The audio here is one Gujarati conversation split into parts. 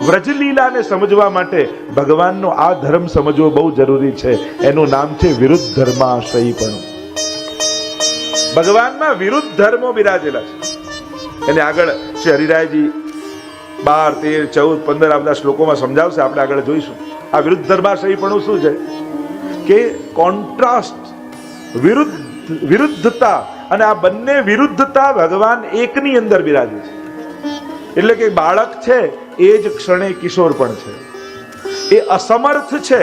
વ્રજલીલાને સમજવા માટે ભગવાનનો આ ધર્મ સમજવો બહુ જરૂરી છે. એનું નામ છે વિરુદ્ધ ધર્માશ્રયીપણું. ભગવાનમાં વિરુદ્ધ ધર્મો બિરાજેલા છે. એને આગળ શ્રી હરિરાયજી 12, 13, 14, 15 આ બધા શ્લોકોમાં સમજાવશે, આપણે આગળ જોઈશું. આ વિરુદ્ધ ધર્માશ્રયીપણું શું છે કે કોન્ટ્રાસ્ટ, વિરુદ્ધતા, અને આ બંને વિરુદ્ધતા ભગવાન એકની અંદર બિરાજે છે. એટલે કે બાળક છે એ જ ક્ષણે કિશોર પણ છે. એ અસમર્થ છે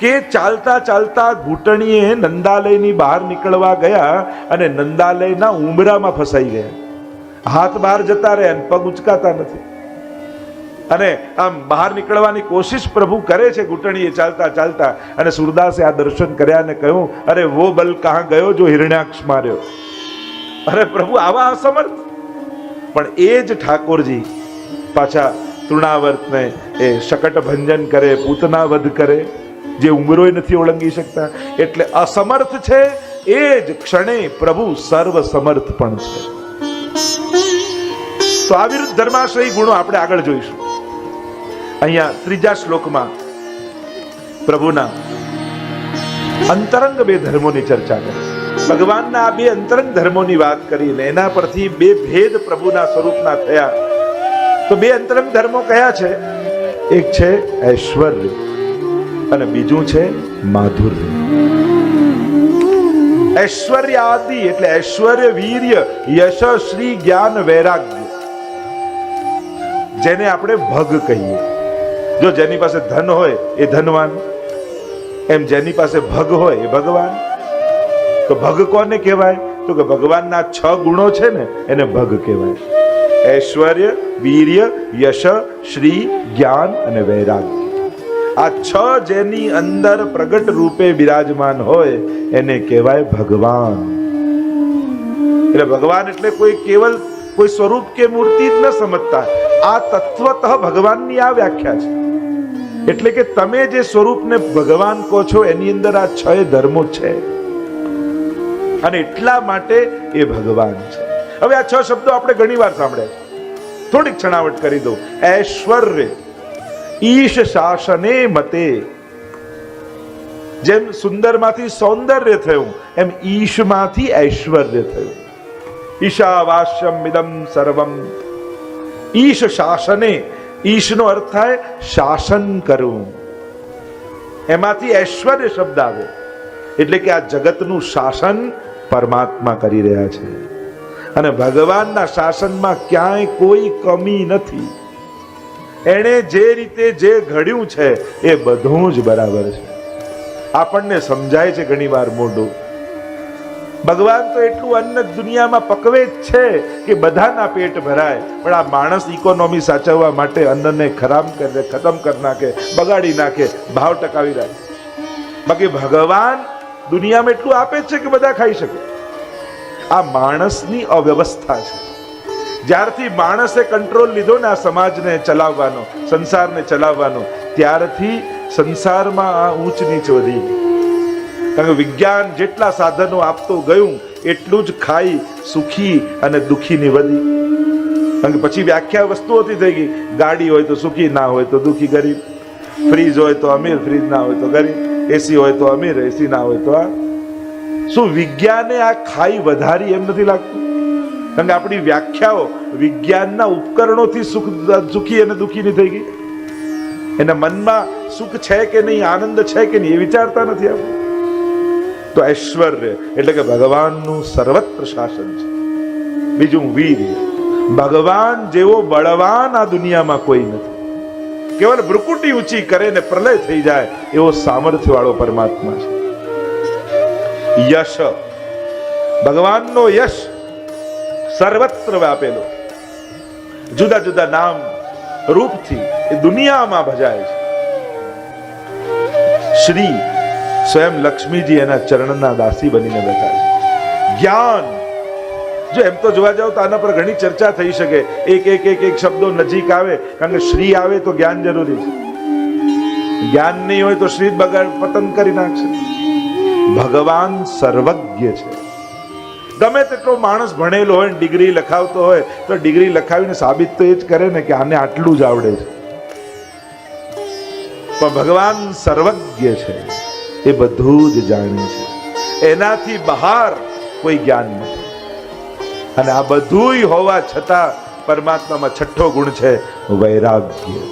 કે ચાલતા ચાલતા ઘૂંટણીએ નંદાલયની બહાર નીકળવા ગયા અને નંદાલયના ઉંબરામાં ફસાઈ ગયા. હાથ બહાર જતા રહ્યા અને પગ ઉચકાતા નથી. અને આમ બહાર નીકળવાની કોશિશ પ્રભુ કરે છે ઘૂંટણીએ ચાલતા ચાલતા. અને સુરદાસે આ દર્શન કર્યા અને કહ્યું, અરે વો બલ કહા ગયો જો હિરણ્યાક્ષ માર્યો. અરે પ્રભુ આવા અસમર્થ. પણ એ જ ઠાકોરજી પાછા તૃણાવર્તને એ શકટ ભંજન કરે, પૂતના વધ કરે, જે ઉંબરોય નથી ઓળંગી શકતા. એટલે અસમર્થ છે એ જ ક્ષણે પ્રભુ સર્વ સમર્થ પણ છે. તો આ વિરુદ્ધ ધર્માશ્રયી ગુણો આપણે આગળ જોઈશું. અહીંયા 3જા શ્લોકમાં પ્રભુના અંતરંગ 2 ધર્મોની ચર્ચા કરી. ભગવાનના આ 2 અંતરંગ ધર્મોની વાત કરીને એના પરથી 2 ભેદ પ્રભુના સ્વરૂપના થયા. તો 2 અંતરંગ ધર્મો કયા છે? એક છે ઐશ્વર્ય અને બીજું છે માધુર્ય. ઐશ્વર્ય આદિ એટલે ઐશ્વર્ય, વીર્ય, યશ, શ્રી, જ્ઞાન, વૈરાગ્ય, જેને આપણે ભગ કહીએ. જો જેની પાસે ધન હોય એ ધનવાન, એમ જેની પાસે ભગ હોય એ ભગવાન. તો ભગ કોને કહેવાય? તો કે ભગવાનના 6 ગુણો છે ને એને ભગ કહેવાય. ઐશ્વર્ય, વીર્ય, યશ, શ્રી, જ્ઞાન અને વૈરાગ્ય. આ 6 જેની અંદર પ્રગટ રૂપે બિરાજમાન હોય એને કહેવાય ભગવાન. એટલે ભગવાન એટલે કોઈ કેવલ કોઈ સ્વરૂપ કે મૂર્તિ જ ન સમજતા. આ તત્વતઃ ભગવાનની આ વ્યાખ્યા છે. એટલે કે તમે જે સ્વરૂપને ભગવાન કહો છો એની અંદર આ 6 ધર્મો છે અને એટલા માટે એ ભગવાન છે. હવે આ 6 શબ્દો આપણે ઘણી વાર સાંભળ્યા છે. થોડીક છણાવટ કરી દઉં. ઐશ્વર્ય, ઈશ શાસને મતે. જેમ સુંદરમાંથી સૌંદર્ય થયું એમ ઈશમાંથી ઐશ્વર્ય થયું. ઈશાવાસ્યમ ઇદમ સર્વમ. ઈશ શાસને, ઈશનો અર્થ થાય શાસન કરવું. એમાંથી ઐશ્વર્ય શબ્દ આવે એટલે કે આ જગતનું શાસન પરમાત્મા કરી રહ્યા છે. અને ભગવાનના શાસનમાં ક્યાંય કોઈ કમી નથી. એણે જે રીતે જે ઘડ્યું છે એ બધું જ બરાબર છે. આપણને સમજાય છે ઘણી વાર મોઢું. ભગવાન તો એટલું અન્ન દુનિયામાં પકવે જ છે કે બધાના પેટ ભરાય. પણ આ માણસ ઇકોનોમી સાચવવા માટે અન્નને ખતમ કરી નાખે, બગાડી નાખે, ભાવ ટકાવી રાખે. બાકી ભગવાન દુનિયામાં એટલું આપે છે કે બધા ખાઈ શકે. આ માણસની અવ્યવસ્થા છે. જ્યારથી માણસે કંટ્રોલ લીધો ને આ સમાજને ચલાવવાનો, સંસારને ચલાવવાનો, ત્યારથી સંસારમાં આ ઊંચ નીચ વધી ગઈ. કારણ કે વિજ્ઞાન જેટલા સાધનો આપતું ગયું એટલું જ ખાઈ સુખી અને દુઃખીની વધી. કારણ કે પછી વ્યાખ્યા વસ્તુઓથી થઈ ગઈ. ગાડી હોય તો સુખી, ના હોય તો દુઃખી ગરીબ. ફ્રીજ હોય તો અમીર, ફ્રીજ ના હોય તો ગરીબ. એસી હોય તો અમીર, એસી ના હોય તો આ. શું વિજ્ઞાને આ ખાઈ વધારી એમ નથી લાગતું? કારણ કે આપણી વ્યાખ્યાઓ વિજ્ઞાનના ઉપકરણોથી સુખી અને દુઃખીની થઈ ગઈ. એના મનમાં સુખ છે કે નહીં, આનંદ છે કે નહીં એ વિચારતા નથી આપણે. તો ઐશ્વર્ય એટલે કે ભગવાનનું સર્વત્ર શાસન છે. બીજું વીર્ય. ભગવાન જેવો બળવાન આ દુનિયામાં કોઈ નથી. કેવલ ભ્રુકુટી ઊંચી કરે ને પ્રલય થઈ જાય એવો સામર્થ્ય વાળો પરમાત્મા છે. યશ. ભગવાનનો યશ સર્વત્ર વ્યાપેલો, જુદા જુદા નામ રૂપથી એ દુનિયામાં ભજાય છે. શ્રી, સ્વયં લક્ષ્મીજી એના ચરણના દાસી બનીને બેઠા છે. જ્ઞાન. જો એમ તો જોવા જાવ તો આના પર ઘણી ચર્ચા થઈ શકે. એક શબ્દો નજીક આવે, કારણ કે શ્રી આવે તો જ્ઞાન જરૂરી છે. જ્ઞાન નહીં હોય તો શ્રી બગાડ પતન કરી નાખશે. ભગવાન સર્વજ્ઞ છે. ગમે તેટલો માણસ ભણેલો હોય, ડિગ્રી લખાવતો હોય તો ડિગ્રી લખાવીને સાબિત તો એ જ કરે ને કે આને આટલું જ આવડે છે. પણ ભગવાન સર્વજ્ઞ છે, એ બધું જ જાણે છે, એનાથી બહાર કોઈ જ્ઞાન નથી. અને આ બધું હોવા છતાં પરમાત્મામાં છઠ્ઠો ગુણ છે વૈરાગ્ય.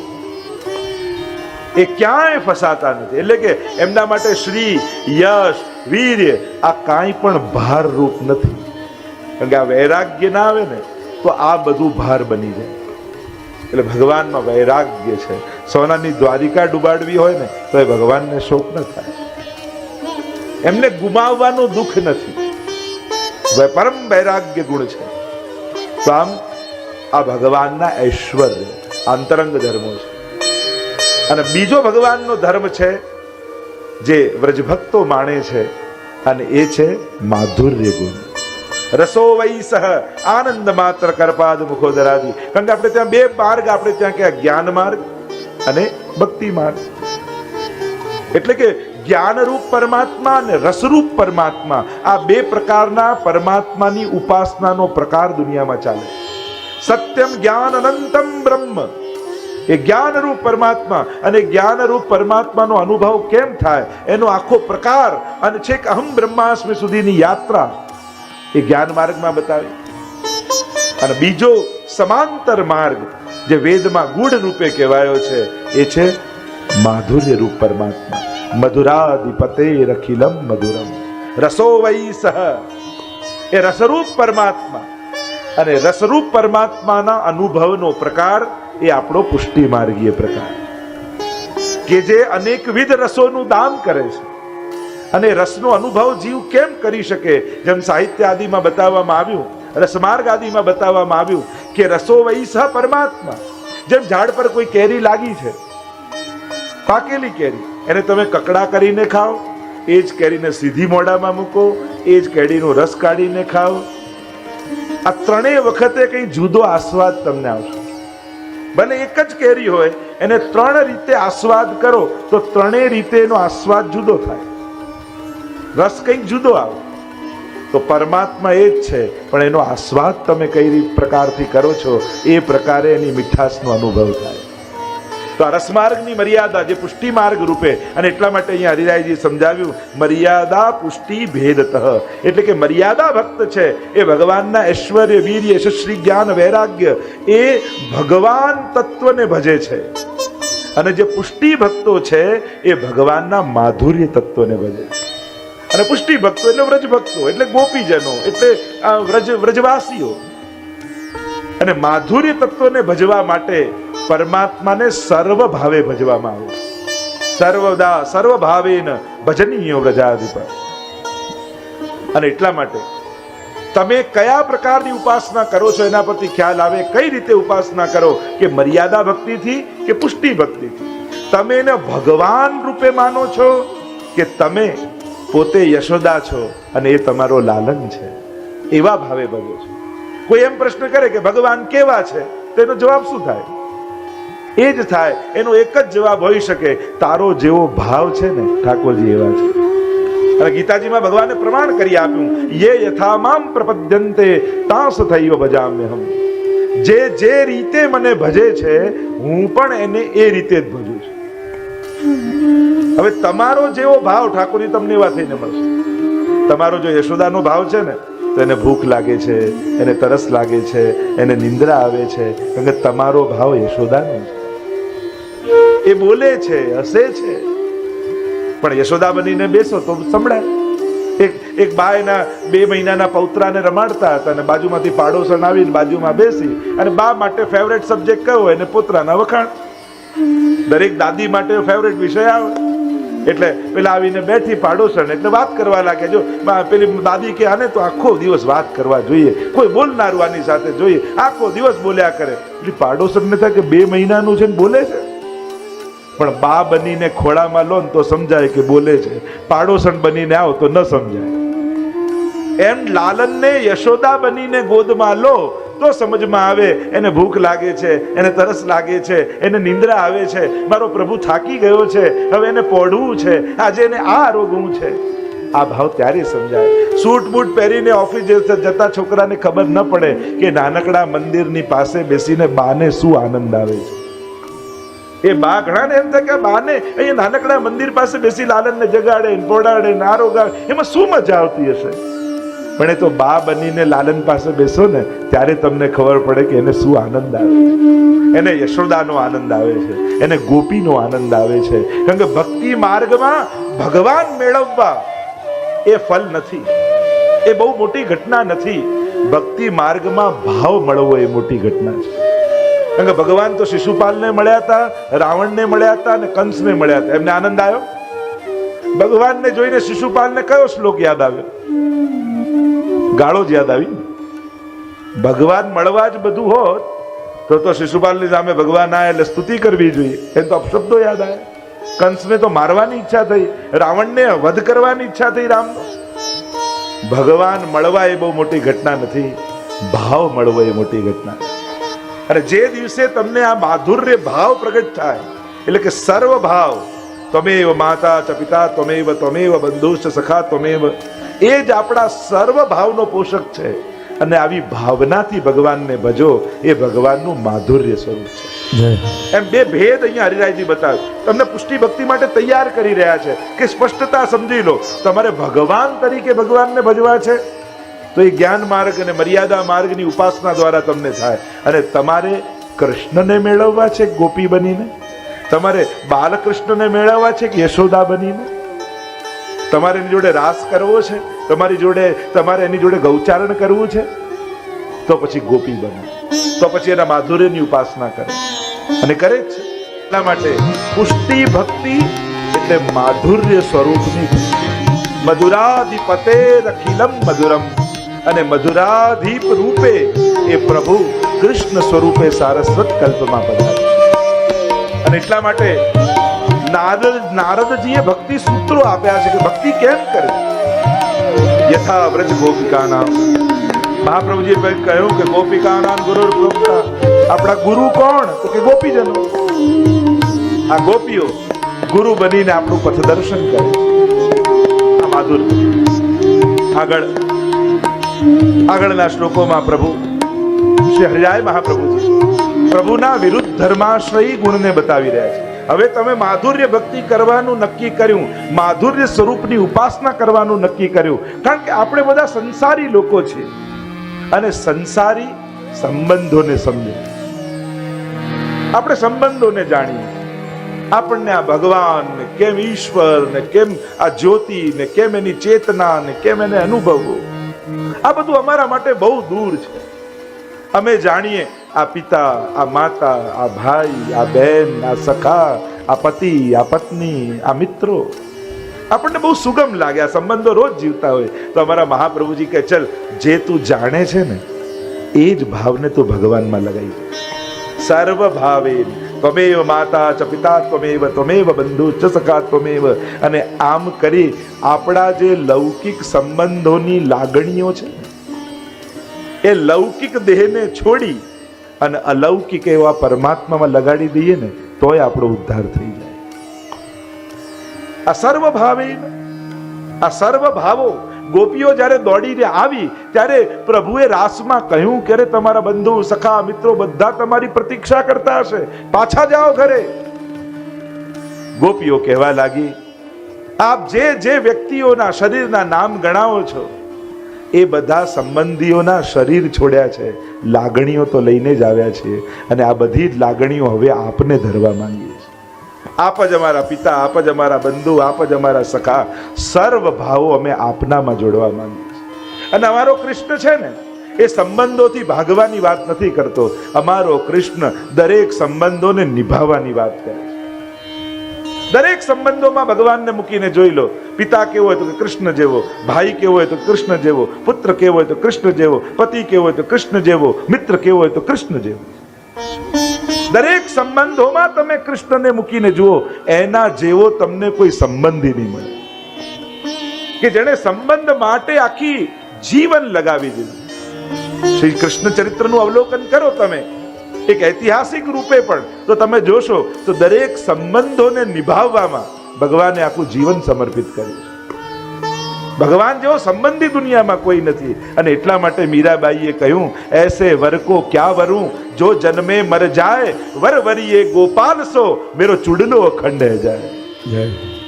એ ક્યાંય ફસાતા નથી. એટલે કે એમના માટે શ્રી, યશ, વીર્ય આ કાંઈ પણ ભાર રૂપ નથી. કારણ કે આ વૈરાગ્ય ના આવે ને તો આ બધું ભાર બની જાય. એટલે ભગવાનમાં વૈરાગ્ય છે. સોનાની દ્વારિકા ડુબાડવી હોય ને તો એ ભગવાનને શોક ન થાય. એમને ગુમાવવાનું દુઃખ નથી. પરમ વૈરાગ્ય ગુણ છે. તો આમ આ ભગવાનના ઐશ્વર્ય આંતરંગ ધર્મો છે. અને બીજો ભગવાનનો ધર્મ છે જે વ્રજભક્તો માણે છે, અને એ છે માધુર્ય ગુણ. રસો વૈસહ આનંદ માત્ર કરપાદ મુખોદરાદી. કારણ કે આપણે ત્યાં બે માર્ગ, આપણે ત્યાં કે જ્ઞાન માર્ગ અને ભક્તિ માર્ગ. એટલે કે જ્ઞાનરૂપ પરમાત્મા અને રસરૂપ પરમાત્મા, આ બે પ્રકારના પરમાત્માની ઉપાસનાનો પ્રકાર દુનિયામાં ચાલે. સત્યમ જ્ઞાન અનંતમ બ્રહ્મ, એ જ્ઞાનરૂપ પરમાત્મા અને જ્ઞાનરૂપ પરમાત્માનો અનુભવ કેમ થાય એનો આખો પ્રકાર અને છેક અહમ બ્રહ્માસ્મિ સુધીની યાત્રા એ જ્ઞાન માર્ગમાં બતાવી. અને બીજો સમાંતર માર્ગ જે વેદમાં ગૂઢ રૂપે કહેવાયો છે એ છે માધુર્ય રૂપ પરમાત્મા. મધુરાધિપતે રખિલમ મધુરમ રસો વૈસહ, એ રસરૂપ પરમાત્મા. અને રસરૂપ પરમાત્માના અનુભવનો પ્રકાર એ આપણો પુષ્ટિ માર્ગીય પ્રકાર, કે જે અનેકવિધ રસોનું દાન કરે છે. અને રસનો અનુભવ જીવ કેમ કરી શકે, જેમ સાહિત્ય આદિમાં બતાવવામાં આવ્યું, રસમાર્ગ આદિમાં બતાવવામાં આવ્યું કે રસો વૈસહ પરમાત્મા. જેમ ઝાડ પર કોઈ કેરી લાગી છે, પાકેલી કેરી, એને તમે કકડા કરીને ખાઓ, એ જ કેરીને સીધી મોઢામાં મૂકો, એ જ કેરીનો રસ કાઢીને ખાઓ, આ ત્રણેય વખતે કઈ જુદો આસ્વાદ તમને આવશે. ભલે એક જ કેરી હોય, એને ત્રણ રીતે આસ્વાદ કરો તો ત્રણેય રીતે એનો આસ્વાદ જુદો થાય, રસ કંઈક જુદો આવે. તો પરમાત્મા એ જ છે, પણ એનો આસ્વાદ તમે કઈ પ્રકારથી કરો છો એ પ્રકારે એની મીઠાશનો અનુભવ થાય. તો આ રસમાર્ગની મર્યાદા જે પુષ્ટિ માર્ગ રૂપે, અને એટલા માટે અહીંયા હરિરાયજી સમજાવ્યું મર્યાદા પુષ્ટિ ભેદતઃ. એટલે કે મર્યાદા ભક્ત છે એ ભગવાનના ઐશ્વર્ય, વીર્ય, શ્રી જ્ઞાન, વૈરાગ્ય એ ભગવાન તત્વને ભજે છે. અને જે પુષ્ટિ ભક્તો છે એ ભગવાનના માધુર્ય તત્વને ભજે છે. અને પુષ્ટિ ભક્તો એટલે વ્રજ ભક્તો, એટલે ગોપીજનો, એટલે વ્રજવાસીઓ. અને માધુર્ય તત્વને ભજવા માટે પરમાત્માને સર્વ ભાવે ભજવામાં આવે. સર્વદા સર્વ ભાવેન ભજનીય વ્રજાધિપ. અને એટલા માટે તમે કયા પ્રકારની ઉપાસના કરો છો એના પરથી ખ્યાલ આવે કઈ રીતે ઉપાસના કરો, કે મર્યાદા ભક્તિથી કે પુષ્ટિ ભક્તિથી. તમે એને ભગવાન રૂપે માનો છો કે તમે પોતે યશોદા છો અને એ તમારો લાલન છે, એવા ભાવે ભજો છો. કોઈ એમ પ્રશ્ન કરે કે ભગવાન કેવા છે, તેનો જવાબ શું થાય? એ જ થાય, એનો એક જ જવાબ હોઈ શકે, તારો જેવો ભાવ છે ને ઠાકોરજી એવા છે. અને ગીતાજીમાં ભગવાને પ્રમાણ કરી આપ્યું, યે યથા મામ પ્રપદ્યન્તે તાસ થૈવ ભજામ્યહમ. જે જે રીતે મને ભજે છે હું પણ એને એ રીતે જ ભજું છું. હવે તમારો જેવો ભાવ ઠાકોરજી તમને એવા થઈને મળશે. તમારો જો યશોદાનો ભાવ છે ને તો એને ભૂખ લાગે છે, એને તરસ લાગે છે, એને નિંદ્રા આવે છે, કારણ કે તમારો ભાવ યશોદાનો છે. એ બોલે છે, હસે છે, પણ યશોદા બનીને બેસો તો સંભળાય. એક બા એના 2 મહિનાના પૌત્રાને રમાડતા હતા અને બાજુમાંથી પાડોસણ આવીને બાજુમાં બેસી, અને બા માટે ફેવરેટ સબ્જેક્ટ કયો હોય ને પોતરાના વખાણ. દરેક દાદી માટે ફેવરેટ વિષય આવે એટલે પેલા આવીને બેઠી પાડોસણ એટલે વાત કરવા લાગે. જો પેલી દાદી કે આને તો આખો દિવસ વાત કરવા જોઈએ, કોઈ બોલનારું આની સાથે જોઈએ, આખો દિવસ બોલ્યા કરે. એટલે પાડોસણને થાય કે 2 મહિનાનું છે ને બોલે છે. પણ બા બનીને ખોળામાં લો તો સમજાય કે બોલે છે, પાડોસણ બનીને આવો તો ન સમજાય. એમ લાલનને યશોદા બનીને ગોદમાં લો તો સમજમાં આવે, એને ભૂખ લાગે છે, એને તરસ લાગે છે, એને નિંદ્રા આવે છે, મારો પ્રભુ થાકી ગયો છે, હવે એને પોઢવું છે, આજે એને આ આરોગવું છે. આ ભાવ ત્યારે સમજાય. સૂટ બૂટ પહેરીને ઓફિસ જતા છોકરાને ખબર ન પડે કે નાનકડા મંદિરની પાસે બેસીને બાને શું આનંદ આવે છે. એ બા ઘણા ને એમ થાય કે બાને અહીંયા નાનકડા મંદિર પાસે બેસી લાલનને જગાડે, પોડાડે, નારો ગાળે, એમાં શું મજા આવતી હશે? પણ એ તો બા બનીને લાલન પાસે બેસો ને ત્યારે તમને ખબર પડે કે એને શું આનંદ આવે. એને યશોદાનો આનંદ આવે છે, એને ગોપીનો આનંદ આવે છે. કારણ કે ભક્તિ માર્ગમાં ભગવાન મેળવવા એ ફલ નથી, એ બહુ મોટી ઘટના નથી. ભક્તિ માર્ગમાં ભાવ મળવો એ મોટી ઘટના છે. કારણ કે ભગવાન તો શિશુપાલને મળ્યા હતા, રાવણને મળ્યા હતા અને કંસને મળ્યા હતા. એમને આનંદ આવ્યો? ભગવાનને જોઈને શિશુપાલને કયો શ્લોક યાદ આવ્યો? ગાળો જ યાદ આવી. ભગવાન મળવા જ બધું હોત તો શિશુપાલની સામે ભગવાન આયા એટલે સ્તુતિ કરવી જોઈએ. એમ તો અપશબ્દો યાદ આવ્યા. કંસને તો મારવાની ઈચ્છા થઈ, રાવણને વધ કરવાની ઈચ્છા થઈ રામનો. ભગવાન મળવા એ બહુ મોટી ઘટના નથી, ભાવ મળવો એ મોટી ઘટના. અને જે દિવસે તમને આ માધુર્ય ભાવ પ્રગટ થાય, એટલે કે સર્વ ભાવ, ત્વમેવ માતા ચ પિતા ત્વમેવ ત્વમેવ બંધુશ્ચ સખા ત્વમેવ, એ જ આપણા સર્વ ભાવનો પોષક છે. અને આવી ભાવનાથી ભગવાનને ભજો, એ ભગવાનનું માધુર્ય સ્વરૂપ છે. એમ બે ભેદ અહીંયા હરિરાયજી બતાવ્યો. તમને પુષ્ટિ ભક્તિ માટે તૈયાર કરી રહ્યા છે કે સ્પષ્ટતા સમજી લો. તમારે ભગવાન તરીકે ભગવાનને ભજવા છે તો એ જ્ઞાન માર્ગ અને મર્યાદા માર્ગની ઉપાસના દ્વારા તમને થાય. અને તમારે કૃષ્ણને મેળવવા છે ગોપી બનીને, તમારે બાલકૃષ્ણને મેળવવા છે કે યશોદા બનીને, તમારે એની જોડે રાસ કરવો છે, તમારે એની જોડે ગૌચારણ કરવું છે, તો પછી ગોપી બનો, તો પછી એના માધુર્યની ઉપાસના કરે. અને કરે જ છે. એટલા માટે પુષ્ટિ ભક્તિ એટલે માધુર્ય સ્વરૂપની મધુરાધિપતે અખિલમ મધુરમ. અને મધુરાધીપ રૂપે એ પ્રભુ કૃષ્ણ સ્વરૂપે સારસ્વત કલ્પમાં પધાર્યા. અને એટલા માટે નારદજીએ ભક્તિ સૂત્રો આપ્યા છે કે ભક્તિ કેમ કરે. યથા વ્રજ ગોપિકાના, મહાપ્રભુજીએ કહ્યું કે ગોપિકાના ગુરુ પ્રોક્તા. આપણા ગુરુ કોણ? તો કે ગોપીજનો. આ ગોપીઓ ગુરુ બનીને આપણું પથદર્શન કરે. આ માધુર્ય. આગળના શ્લોકોમાં પ્રભુ શ્રી હરિરાય મહાપ્રભુજી પ્રભુના વિરુદ્ધ ધર્માશ્રયી ગુણને બતાવી રહ્યા છે. હવે તમે માધુર્ય ભક્તિ કરવાનું નક્કી કર્યું, માધુર્ય સ્વરૂપની ઉપાસના કરવાનું નક્કી કર્યું. કારણ કે આપણે બધા સંસારી લોકો છીએ અને સંસારી સંબંધોને સમજે. આપણે સંબંધોને જાણીએ. આપણને આ ભગવાન ને કેમ ઈશ્વર ને કેમ આ જ્યોતિ ને કેમ એની ચેતના ને કેમ એને અનુભવવું, આ બધું અમારા માટે બહુ દૂર છે. અમે જાણીએ આ પિતા, આ માતા, આ ભાઈ, આ બહેન, આ સખા, આ પતિ, આ પત્ની, આ મિત્રો, આપણને બહુ સુગમ લાગે. આ સંબંધો રોજ જીવતા હોય તો અમારા મહાપ્રભુજી કહે, ચલ જે તું જાણે છે ને એ જ ભાવને તું ભગવાનમાં લગાવી દે. સર્વ ભાવે ત્વમેવ માતા ચ પિતા ત્વમેવ ત્વમેવ બંધુ ચ સખા ત્વમેવ. અને આમ કરી આપણા જે લૌકિક સંબંધોની લાગણીઓ છે એ લૌકિક દેહને છોડી અને અલૌકિક એવા પરમાત્મામાં લગાડી દઈએ ને તોય આપણો ઉદ્ધાર થઈ જાય. આ સર્વ ભાવે, આ સર્વ ભાવો. ગોપીઓ જ્યારે દોડીને આવી ત્યારે પ્રભુએ રાસમાં કહ્યું કે અરે તમારા બંધુ સખા મિત્રો બધા તમારી પ્રતીક્ષા કરતા હશે, પાછા જાઓ ઘરે. ગોપીઓ કહેવા લાગી, આપ જે જે વ્યક્તિઓના શરીરના નામ ગણાવો છો એ બધા સંબંધીઓના શરીર છોડ્યા છે, લાગણીઓ તો લઈને જ આવ્યા છીએ. અને આ બધી જ લાગણીઓ હવે આપને ધરવા માંગીએ છીએ. આપ જ અમારા પિતા, આપ જ અમારા બંધુ, આપ જ અમારા સખા. સર્વ ભાવો અમે આપનામાં જોડવા માંગીએ છીએ. અને અમારો કૃષ્ણ છે ને એ સંબંધોથી ભાગવાની વાત નથી કરતો. અમારો કૃષ્ણ દરેક સંબંધોને નિભાવવાની વાત કરે છે. દરેક સંબંધોમાં ભગવાનને મૂકીને જોઈ લો. પિતા કેવો હોય તો કૃષ્ણ જેવો, ભાઈ કેવો હોય તો કૃષ્ણ જેવો, પુત્ર કેવો હોય તો કૃષ્ણ જેવો, પતિ કેવો હોય તો કૃષ્ણ જેવો, મિત્ર કેવો હોય તો કૃષ્ણ જેવો. દરેક સંબંધોમાં તમે કૃષ્ણને મૂકીને જુઓ, એના જેવો તમને કોઈ સંબંધી નહીં મળે કે જેણે સંબંધ માટે આખી જીવન લગાવી દીધું. શ્રી કૃષ્ણ ચરિત્રનું અવલોકન કરો તમે એક ઐતિહાસિક રૂપે પણ તો તમે જોશો તો દરેક સંબંધોને નિભાવવામાં ભગવાને આખું જીવન સમર્પિત કર્યું છે. ભગવાન જેવો સંબંધી દુનિયામાં કોઈ નથી. અને એટલા માટે મીરાબાઈએ કહ્યું, એસે વર કો ક્યા વરું, જો જન્મે મર જાય, વર વરીએ ગોપાલ સો, મેરો ચુડલો અખંડ જાય.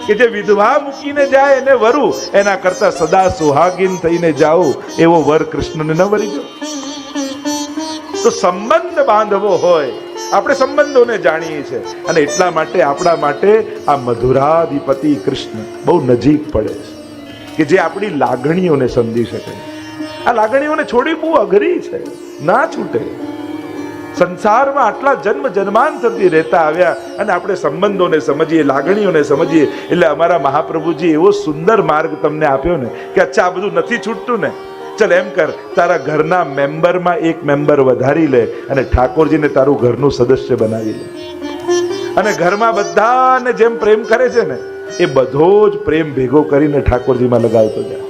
કે જે વિધવા મૂકીને જાય એને વરું, એના કરતા સદા સુહાગીન થઈને જાઓ એવો વર કૃષ્ણને ન વરી ગયો. તો સંબંધ બાંધવો હોય, આપણે સંબંધોને જાણીએ છીએ, અને એટલા માટે આપણા માટે આ મધુરાધિપતિ કૃષ્ણ બહુ નજીક પડે છે, કે જે આપણી લાગણીઓને સમજી શકે. આ લાગણીઓને છોડી બહુ અઘરી છે, ના છૂટે. સંસારમાં આટલા જન્મ જન્માંતરથી રહેતા આવ્યા અને આપણે સંબંધોને સમજીએ, લાગણીઓને સમજીએ. એટલે અમારા મહાપ્રભુજી એવો સુંદર માર્ગ તમને આપ્યો ને કે અચ્છા આ બધું નથી છૂટતું ને, ચલ એમ કર, તારા ઘરના મેમ્બરમાં એક મેમ્બર વધારી લે અને ઠાકોરજીને તારું ઘરનું સદસ્ય બનાવી લે. અને ઘરમાં બધાને જેમ પ્રેમ કરે છે ને એ બધો જ પ્રેમ ભેગો કરીને ઠાકોરજીમાં લગાવતો જાય.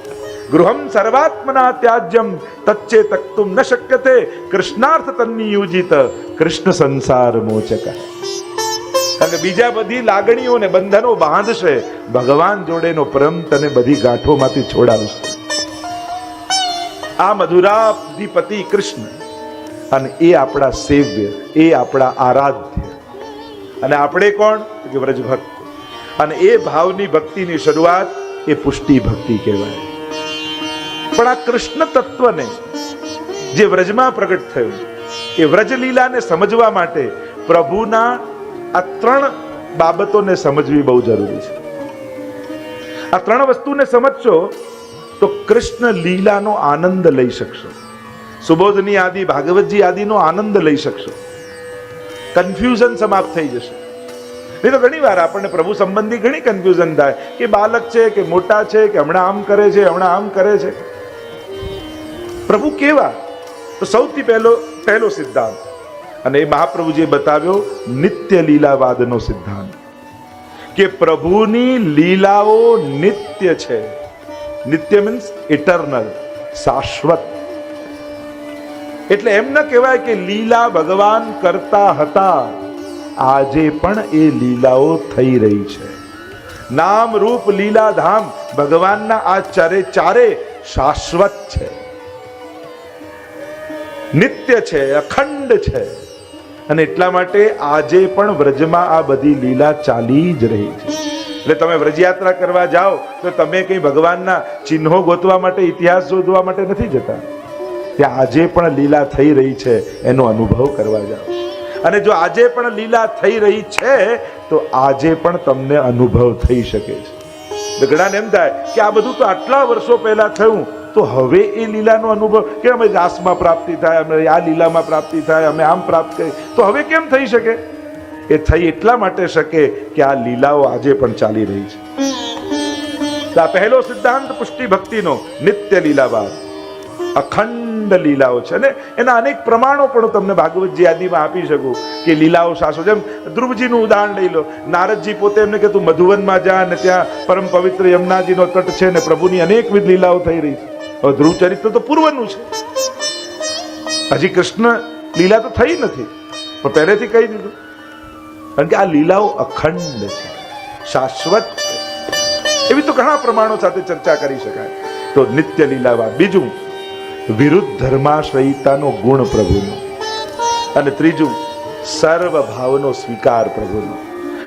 ગૃહમ સર્વાત્મના ત્યાજ્યમ તચ્ચે તક્તુમ ન શક્યતે કૃષ્ણાર્થ તન્નિયુજિત કૃષ્ણ સંસાર મોચક. કારણ કે બીજા બધી લાગણીઓને બંધનો બાંધશે, ભગવાન જોડેનો પ્રેમ તને બધી ગાંઠોમાંથી છોડાવશે. આ મધુરાધિપતિ કૃષ્ણ, અને એ આપણા સેવ્ય, એ આપણા આરાધ્ય. અને આપણે કોણ? કે વ્રજ ભક્ત. અને એ ભાવની ભક્તિની શરૂઆત એ પુષ્ટિ ભક્તિ કહેવાય. પણ આ કૃષ્ણ તત્વને જે વ્રજમાં પ્રગટ થયું, એ વ્રજ લીલાને સમજવા માટે પ્રભુના આ ત્રણ બાબતોને સમજવી બહુ જરૂરી છે. આ ત્રણ વસ્તુને સમજશો તો કૃષ્ણ લીલાનો આનંદ લઈ શકશો, સુબોધની આદિ, ભાગવતજી આદિનો આનંદ લઈ શકશો. કન્ફ્યુઝન સમાપ્ત થઈ જશે. નહીં તો ઘણી વાર આપણને પ્રભુ સંબંધી ઘણી કન્ફ્યુઝન થાય કે બાલક છે કે મોટા છે, કે હમણાં આમ કરે છે, હમણાં આમ કરે છે. પ્રભુ કેવા? તો સૌથી પહેલો સિદ્ધાંત, અને એ મહાપ્રભુજીએ બતાવ્યો નિત્ય લીલાવાદનો સિદ્ધાંત, કે પ્રભુની લીલાઓ નિત્ય છે. નિત્ય મીન્સ ઇટરનલ, શાશ્વત. એટલે એમ ન કહેવાય કે લીલા ભગવાન કરતા હતા, આજે પણ એ લીલાઓ થઈ રહી છે. નામ રૂપ લીલા ધામ ભગવાનના આ ચારે શાશ્વત છે, નિત્ય છે, અખંડ છે. અને એટલા માટે આજે પણ વ્રજમાં આ બધી લીલા ચાલી જ રહી છે. એટલે તમે વ્રજયાત્રા કરવા જાઓ તો તમે કઈ ભગવાનના ચિહ્નો ગોતવા માટે, ઇતિહાસ શોધવા માટે નથી જતા. ત્યાં આજે પણ લીલા થઈ રહી છે એનો અનુભવ કરવા જાઓ. અને જો આજે પણ લીલા થઈ રહી છે તો આજે પણ તમને અનુભવ થઈ શકે છે. ઘણાને એમ થાય કે આ બધું તો આટલા વર્ષો પહેલા થયું, તો હવે એ લીલાનો અનુભવ કે અમે રાસમાં પ્રાપ્તિ થાય, અમે આ લીલામાં પ્રાપ્તિ થાય, અમે આમ પ્રાપ્ત કરી, તો હવે કેમ થઈ શકે? એ થઈ એટલા માટે શકે કે આ લીલાઓ આજે પણ ચાલી રહી છે. આ પહેલો સિદ્ધાંત પુષ્ટિ ભક્તિનો, નિત્ય લીલાવાદ, અખંડ લીલાઓ છે. અને એના અનેક પ્રમાણો પણ તમને ભાગવતજી આદિમાં આપી શકું કે લીલાઓ શાશ્વત. જેમ ધ્રુવજીનું ઉદાહરણ લઈ લો. નારદજી પોતે એમને કે તું મધુવનમાં જા, અને ત્યાં પરમ પવિત્ર યમુનાજીનો તટ છે ને પ્રભુની અનેકવિધ લીલાઓ થઈ રહી છે. હવે ધ્રુવ ચરિત્ર તો પૂર્વનું છે, હજી કૃષ્ણ લીલા તો થઈ નથી, પણ પહેલેથી કહી દીધું. કારણ કે આ લીલાઓ અખંડ છે, શાશ્વત છે. એવી તો ઘણા પ્રમાણો સાથે ચર્ચા કરી શકાય. તો નિત્ય લીલાવાદ. બીજું, વિરુદ્ધ ધર્માશ્રયિતાનો ગુણ પ્રભુનો. અને ત્રીજું, સર્વ ભાવનો સ્વીકાર પ્રભુનો.